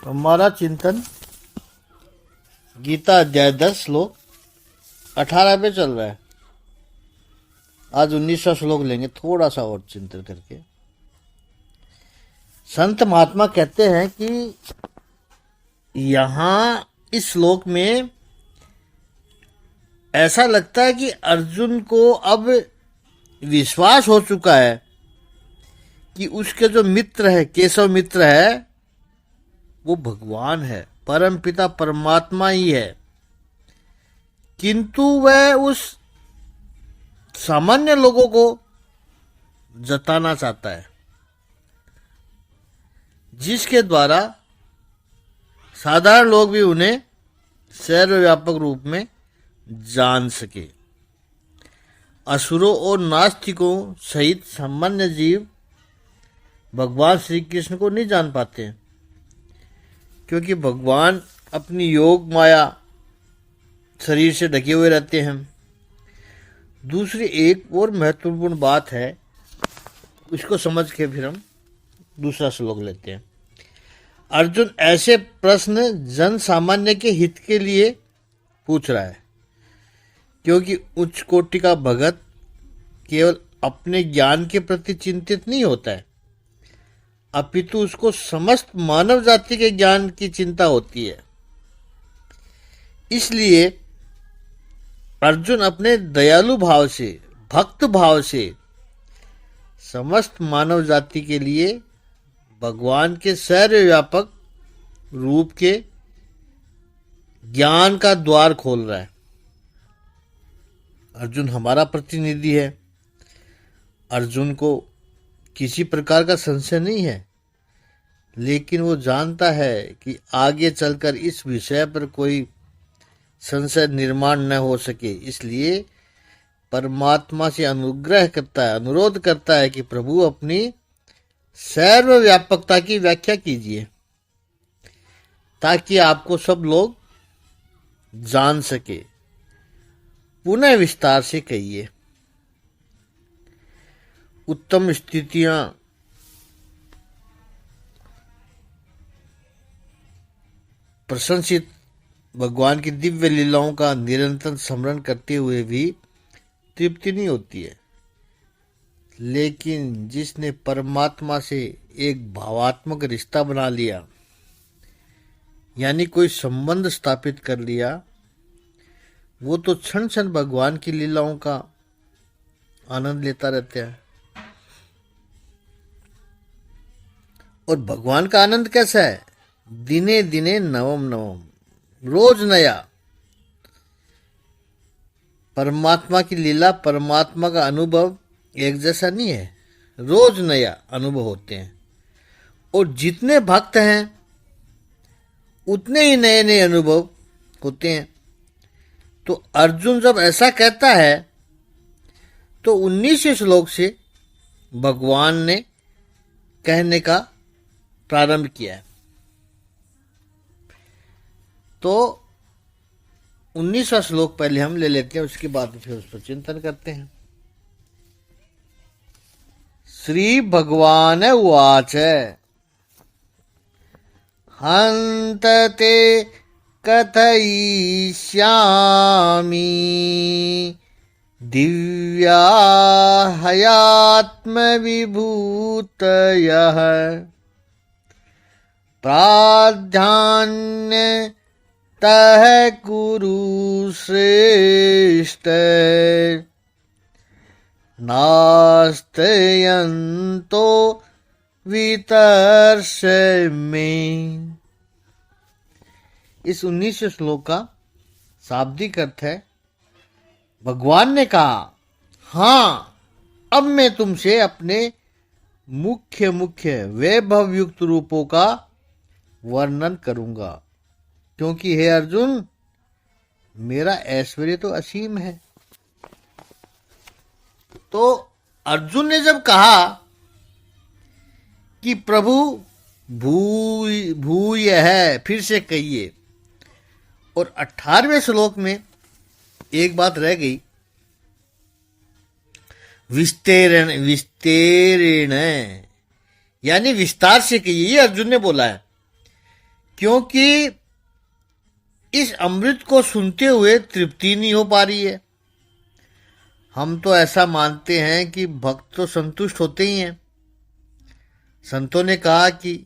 हमारा चिंतन गीता अध्याय 10 श्लोक 18 पे चल रहा है। आज 19वां श्लोक लेंगे, थोड़ा सा और चिंतन करके। संत महात्मा कहते हैं कि यहां इस श्लोक में ऐसा लगता है कि अर्जुन को अब विश्वास हो चुका है कि उसके जो मित्र है, केशव मित्र है, वो भगवान है, परम पिता परमात्मा ही है। किंतु वह उस सामान्य लोगों को जताना चाहता है जिसके द्वारा साधारण लोग भी उन्हें सर्वव्यापक रूप में जान सके। असुरों और नास्तिकों सहित सामान्य जीव भगवान श्री कृष्ण को नहीं जान पाते हैं, क्योंकि भगवान अपनी योग माया शरीर से ढके हुए रहते हैं। दूसरी एक और महत्वपूर्ण बात है, उसको समझ के फिर हम दूसरा श्लोक लेते हैं। अर्जुन ऐसे प्रश्न जन सामान्य के हित के लिए पूछ रहा है, क्योंकि उच्च कोटि का भगत केवल अपने ज्ञान के प्रति चिंतित नहीं होता है, अपितु उसको समस्त मानव जाति के ज्ञान की चिंता होती है। इसलिए अर्जुन अपने दयालु भाव से, भक्त भाव से समस्त मानव जाति के लिए भगवान के सर्वव्यापक रूप के ज्ञान का द्वार खोल रहा है। अर्जुन हमारा प्रतिनिधि है। अर्जुन को किसी प्रकार का संशय नहीं है, लेकिन वो जानता है कि आगे चलकर इस विषय पर कोई संशय निर्माण न हो सके, इसलिए परमात्मा से अनुग्रह करता है, अनुरोध करता है कि प्रभु अपनी सर्वव्यापकता की व्याख्या कीजिए ताकि आपको सब लोग जान सके। पुनः विस्तार से कहिए। उत्तम स्थितियां प्रशंसित भगवान की दिव्य लीलाओं का निरंतर स्मरण करते हुए भी तृप्ति नहीं होती है, लेकिन जिसने परमात्मा से एक भावात्मक रिश्ता बना लिया, यानी कोई संबंध स्थापित कर लिया, वो तो क्षण क्षण भगवान की लीलाओं का आनंद लेता रहता है। और भगवान का आनंद कैसा है? दिने दिने नवम नवम, रोज नया। परमात्मा की लीला, परमात्मा का अनुभव एक जैसा नहीं है, रोज नया अनुभव होते हैं। और जितने भक्त हैं उतने ही नए नए अनुभव होते हैं। तो अर्जुन जब ऐसा कहता है तो 19वें श्लोक से भगवान ने कहने का प्रारंभ किया है। तो 19वां श्लोक पहले हम ले लेते हैं, उसके बाद फिर उस पर चिंतन करते हैं। श्री भगवान उवाच हन्त ते कथयिष्यामि दिव्या हयात्मविभूतयः प्राधान्यतः कुरु श्रेष्ठ नास्त्यन्तो वितर्षमे। इस 19वें श्लोक का शाब्दिक अर्थ है, भगवान ने कहा, हाँ, अब मैं तुमसे अपने मुख्य मुख्य वैभव युक्त रूपों का वर्णन करूंगा, क्योंकि हे अर्जुन, मेरा ऐश्वर्य तो असीम है। तो अर्जुन ने जब कहा कि प्रभु भूय है, फिर से कहिए, और 18वें श्लोक में एक बात रह गई, विस्तेरण यानी विस्तार से कहिए, ये अर्जुन ने बोला है क्योंकि इस अमृत को सुनते हुए तृप्ति नहीं हो पा रही है। हम तो ऐसा मानते हैं कि भक्त तो संतुष्ट होते ही हैं। संतों ने कहा कि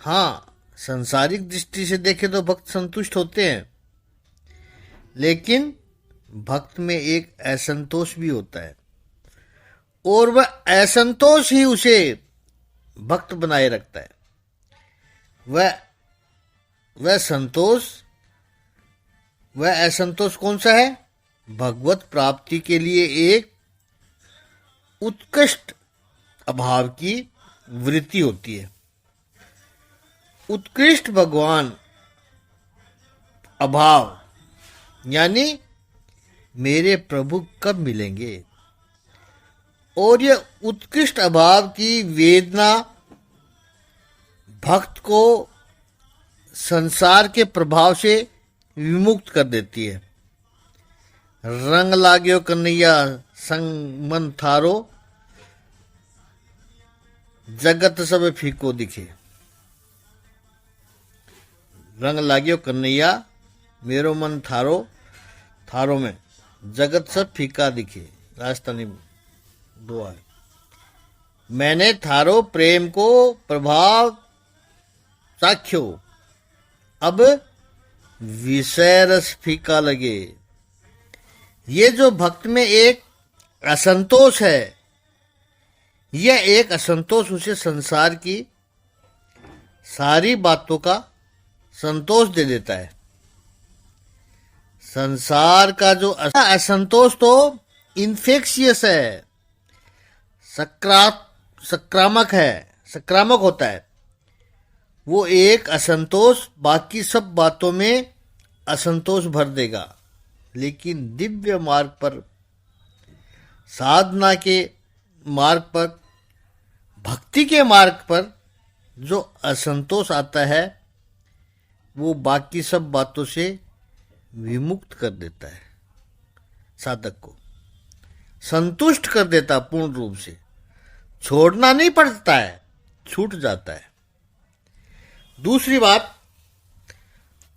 हाँ, संसारिक दृष्टि से देखें तो भक्त संतुष्ट होते हैं, लेकिन भक्त में एक असंतोष भी होता है, और वह असंतोष ही उसे भक्त बनाए रखता है। वह असंतोष कौन सा है? भगवत प्राप्ति के लिए एक उत्कृष्ट अभाव की वृत्ति होती है। उत्कृष्ट भगवान अभाव यानी मेरे प्रभु कब मिलेंगे, और यह उत्कृष्ट अभाव की वेदना भक्त को संसार के प्रभाव से विमुक्त कर देती है। रंग लाग्यो कन्हैया संग मन थारो, जगत सब फीको दिखे। रंग लाग्यो कन्हैया मेरो मन थारो, थारो में जगत सब फीका दिखे। राजस्थानी दुआ है। मैंने थारो प्रेम को प्रभाव चाख्यो, अब विषय रस फीका लगे। ये जो भक्त में एक असंतोष है, यह एक असंतोष उसे संसार की सारी बातों का संतोष दे देता है। संसार का जो असंतोष तो इन्फेक्शियस है, संक्रामक होता है। वो एक असंतोष बाकी सब बातों में असंतोष भर देगा, लेकिन दिव्य मार्ग पर, साधना के मार्ग पर, भक्ति के मार्ग पर जो असंतोष आता है, वो बाकी सब बातों से विमुक्त कर देता है। साधक को संतुष्ट कर देता पूर्ण रूप से। छोड़ना नहीं पड़ता है, छूट जाता है। दूसरी बात,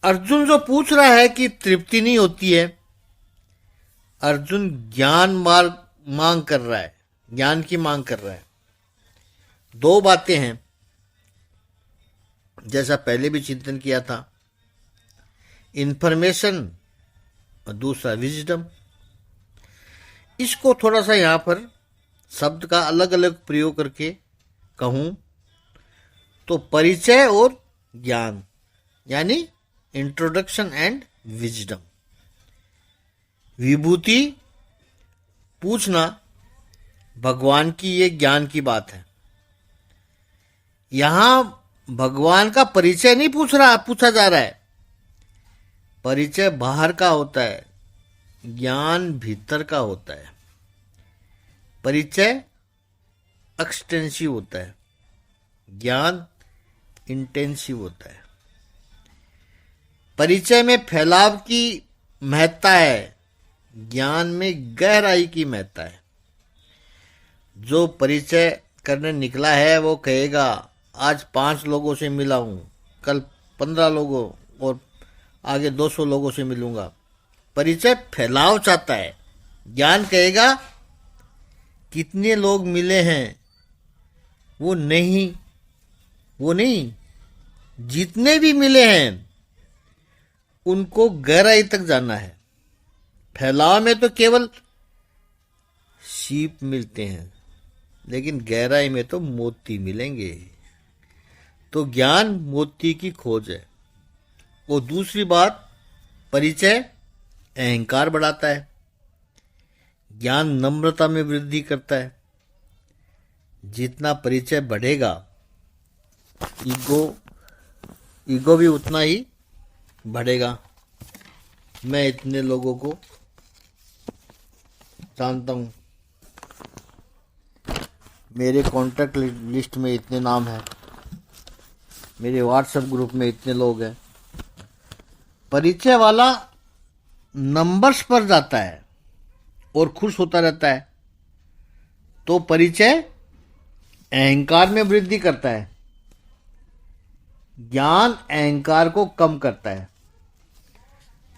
अर्जुन जो पूछ रहा है कि तृप्ति नहीं होती है, अर्जुन ज्ञान मांग कर रहा है, ज्ञान की मांग कर रहा है। दो बातें हैं, जैसा पहले भी चिंतन किया था, इंफॉर्मेशन और दूसरा विजडम। इसको थोड़ा सा यहां पर शब्द का अलग अलग प्रयोग करके कहूं तो परिचय और ज्ञान, यानी इंट्रोडक्शन एंड विजडम। विभूति पूछना भगवान की ये ज्ञान की बात है। यहां भगवान का परिचय नहीं पूछा जा रहा है। परिचय बाहर का होता है, ज्ञान भीतर का होता है। परिचय एक्सटेंसिव होता है, ज्ञान इंटेंसिव होता है। परिचय में फैलाव की महत्ता है, ज्ञान में गहराई की महत्ता है। जो परिचय करने निकला है वो कहेगा आज 5 लोगों से मिला हूं, कल 15 लोगों और आगे 200 लोगों से मिलूंगा। परिचय फैलाव चाहता है। ज्ञान कहेगा कितने लोग मिले हैं, वो नहीं, जितने भी मिले हैं उनको गहराई तक जाना है। फैलाव में तो केवल सीप मिलते हैं, लेकिन गहराई में तो मोती मिलेंगे। तो ज्ञान मोती की खोज है। और दूसरी बात, परिचय अहंकार बढ़ाता है, ज्ञान नम्रता में वृद्धि करता है। जितना परिचय बढ़ेगा, ईगो भी उतना ही बढ़ेगा। मैं इतने लोगों को जानता हूं, मेरे कॉन्टैक्ट लिस्ट में इतने नाम हैं, मेरे व्हाट्सएप ग्रुप में इतने लोग हैं। परिचय वाला नंबर्स पर जाता है और खुश होता रहता है, तो परिचय अहंकार में वृद्धि करता है। ज्ञान अहंकार को कम करता है।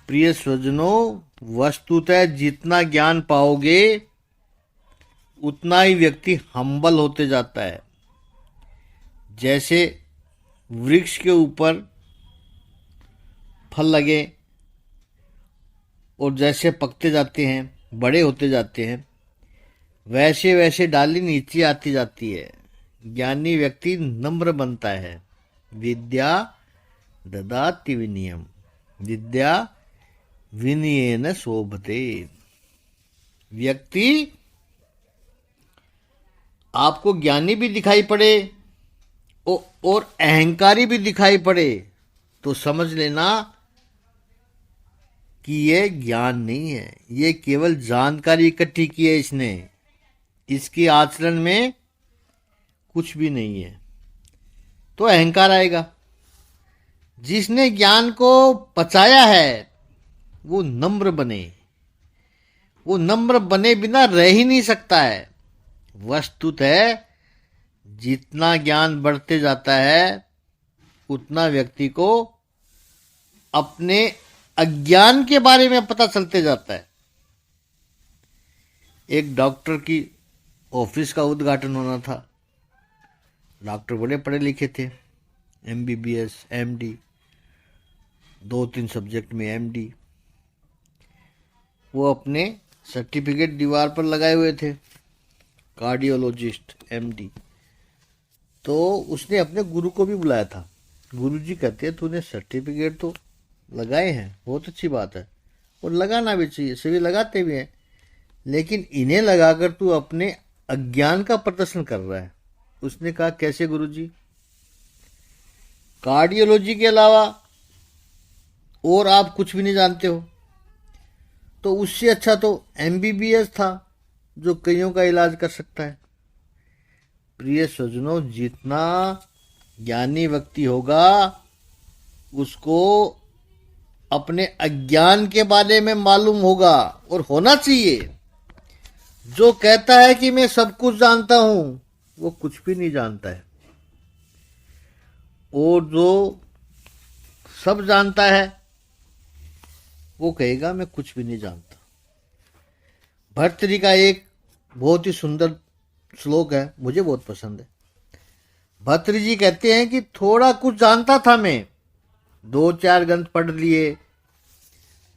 प्रिय स्वजनों, वस्तुतः जितना ज्ञान पाओगे उतना ही व्यक्ति हम्बल होते जाता है। जैसे वृक्ष के ऊपर फल लगे और जैसे पकते जाते हैं, बड़े होते जाते हैं, वैसे वैसे डाली नीचे आती जाती है। ज्ञानी व्यक्ति नम्र बनता है। विद्या ददाति विनयम, विद्या विनयेन शोभते। व्यक्ति आपको ज्ञानी भी दिखाई पड़े और अहंकारी भी दिखाई पड़े तो समझ लेना कि ये ज्ञान नहीं है, ये केवल जानकारी इकट्ठी की है इसने। इसके आचरण में कुछ भी नहीं है, तो अहंकार आएगा। जिसने ज्ञान को पचाया है वो नम्र बने। वो नम्र बने बिना रह ही नहीं सकता है। वस्तुतः जितना ज्ञान बढ़ते जाता है उतना व्यक्ति को अपने अज्ञान के बारे में पता चलते जाता है। एक डॉक्टर की ऑफिस का उद्घाटन होना था। डॉक्टर बड़े पढ़े लिखे थे, MBBS, MD, 2-3 सब्जेक्ट में MD। वो अपने सर्टिफिकेट दीवार पर लगाए हुए थे, कार्डियोलॉजिस्ट MD। तो उसने अपने गुरु को भी बुलाया था। गुरुजी कहते हैं तूने सर्टिफिकेट तो लगाए हैं, बहुत अच्छी बात है, और लगाना भी चाहिए, सभी लगाते भी हैं, लेकिन इन्हें लगाकर तू अपने अज्ञान का प्रदर्शन कर रहा है। उसने कहा कैसे गुरुजी? कार्डियोलॉजी के अलावा और आप कुछ भी नहीं जानते हो? तो उससे अच्छा तो MBBS था जो कईयों का इलाज कर सकता है। प्रिय स्वजनों, जितना ज्ञानी व्यक्ति होगा उसको अपने अज्ञान के बारे में मालूम होगा और होना चाहिए। जो कहता है कि मैं सब कुछ जानता हूं वो कुछ भी नहीं जानता है, और जो सब जानता है वो कहेगा मैं कुछ भी नहीं जानता। भर्तृहरि का एक बहुत ही सुंदर श्लोक है, मुझे बहुत पसंद है। भर्तृहरि जी कहते हैं कि थोड़ा कुछ जानता था मैं, 2-4 ग्रंथ पढ़ लिए,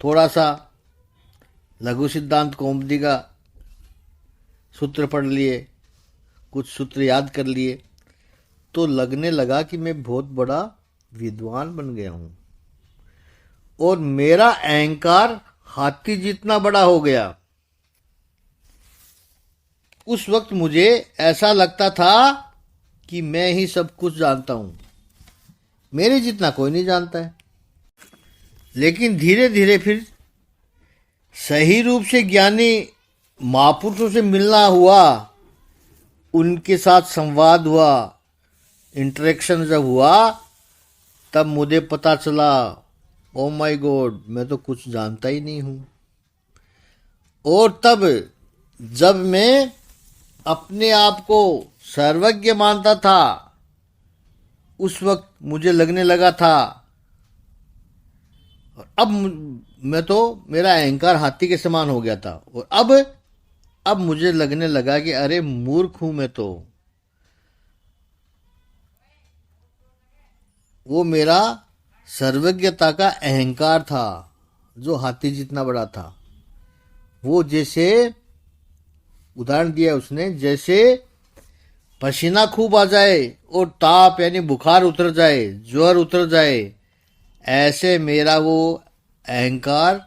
थोड़ा सा लघु सिद्धांत कौमुदी का सूत्र पढ़ लिए, कुछ सूत्र याद कर लिए, तो लगने लगा कि मैं बहुत बड़ा विद्वान बन गया हूं और मेरा अहंकार हाथी जितना बड़ा हो गया। उस वक्त मुझे ऐसा लगता था कि मैं ही सब कुछ जानता हूं, मेरे जितना कोई नहीं जानता है। लेकिन धीरे धीरे फिर सही रूप से ज्ञानी महापुरुषों से मिलना हुआ, उनके साथ संवाद हुआ, इंटरेक्शन जब हुआ, तब मुझे पता चला ओ माय गॉड, मैं तो कुछ जानता ही नहीं हूं। और तब जब मैं अपने आप को सर्वज्ञ मानता था, उस वक्त मुझे लगने लगा था, और अब मैं तो, मेरा अहंकार हाथी के समान हो गया था, और अब मुझे लगने लगा कि अरे मूर्ख हूं मैं तो। वो मेरा सर्वज्ञता का अहंकार था जो हाथी जितना बड़ा था। वो जैसे उदाहरण दिया उसने, जैसे पसीना खूब आ जाए और ताप यानी बुखार उतर जाए, ज्वर उतर जाए, ऐसे मेरा वो अहंकार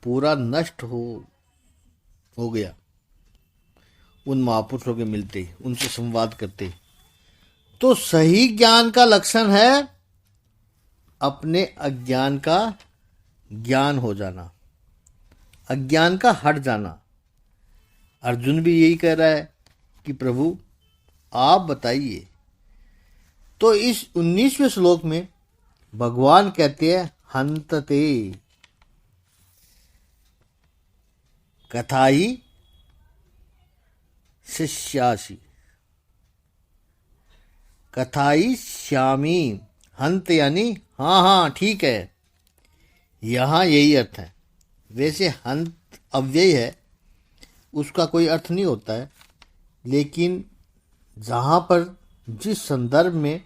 पूरा नष्ट हो गया उन महापुरुषों के मिलते ही, उनसे संवाद करते। तो सही ज्ञान का लक्षण है अपने अज्ञान का ज्ञान हो जाना, अज्ञान का हट जाना। अर्जुन भी यही कह रहा है कि प्रभु आप बताइए। तो इस 19वें श्लोक में भगवान कहते हैं हंतते कथाई शिष्यासि, कथाई श्यामी हंत यानी हाँ हाँ ठीक है, यहाँ यही अर्थ है। वैसे हंत अव्यय है, उसका कोई अर्थ नहीं होता है, लेकिन जहाँ पर जिस संदर्भ में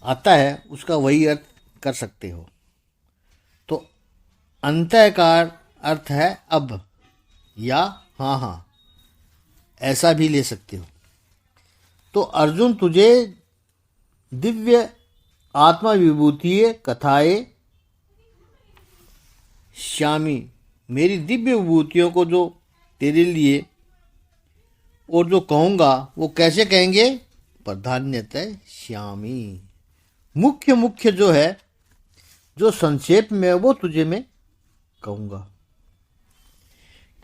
आता है उसका वही अर्थ कर सकते हो। तो अंतः का अर्थ है अब या हाँ हाँ, ऐसा भी ले सकते हो। तो अर्जुन तुझे दिव्य आत्मा विभूति कथाएं श्यामी, मेरी दिव्य विभूतियों को जो तेरे लिए और जो कहूँगा वो कैसे कहेंगे, प्राधान्यतः श्यामी, मुख्य मुख्य जो है, जो संक्षेप में वो तुझे मैं कहूँगा।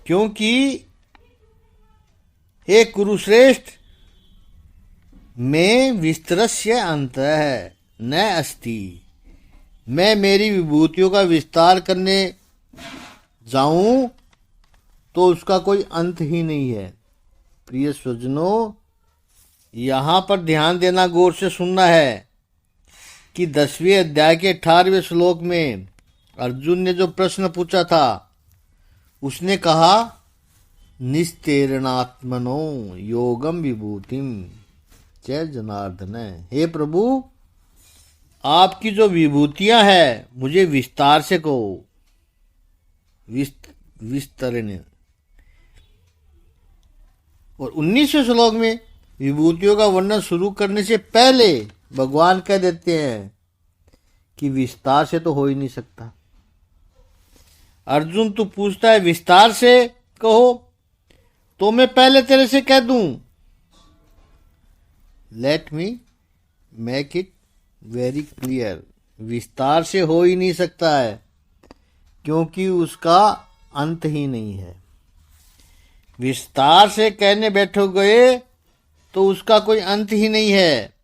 क्योंकि हे कुरुश्रेष्ठ, मैं विस्तरस्य अंतः न अस्ति, मैं मेरी विभूतियों का विस्तार करने जाऊं तो उसका कोई अंत ही नहीं है। प्रिय स्वजनों, यहाँ पर ध्यान देना, गौर से सुनना है कि 10वें अध्याय के 18वें श्लोक में अर्जुन ने जो प्रश्न पूछा था, उसने कहा निस्तेरणात्मनो योगम विभूतिम जय जनार्दन। हे प्रभु, आपकी जो विभूतियां हैं मुझे विस्तार से कहो, विस्तरण। और 19वें श्लोक में विभूतियों का वर्णन शुरू करने से पहले भगवान कह देते हैं कि विस्तार से तो हो ही नहीं सकता। अर्जुन तू पूछता है विस्तार से कहो, तो मैं पहले तेरे से कह दूं, let me make it very clear, विस्तार से हो ही नहीं सकता है, क्योंकि उसका अंत ही नहीं है। विस्तार से कहने बैठोगे तो उसका कोई अंत ही नहीं है।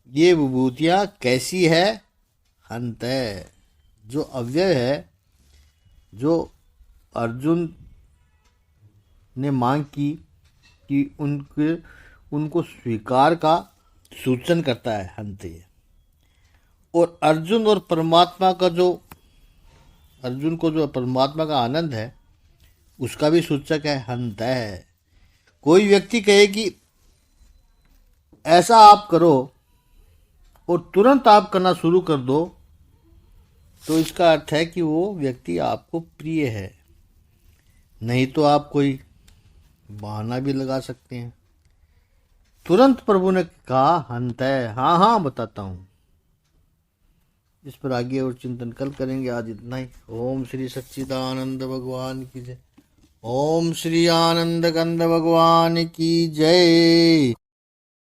ये विभूतियां कैसी है, अंत है, जो अव्यय है, जो अर्जुन ने मांग की कि उनको स्वीकार का सूचन करता है हंत है। और अर्जुन और परमात्मा का जो, अर्जुन को जो परमात्मा का आनंद है उसका भी सूचक है, हंत है। कोई व्यक्ति कहे कि ऐसा आप करो और तुरंत आप करना शुरू कर दो, तो इसका अर्थ है कि वो व्यक्ति आपको प्रिय है। नहीं तो आप कोई बहाना भी लगा सकते हैं। तुरंत प्रभु ने कहा हंत है, हाँ हाँ बताता हूं। इस पर आगे और चिंतन कल करेंगे। आज इतना ही। ओम श्री सच्चिदानंद भगवान की जय। ओम श्री आनंद कंद भगवान की जय।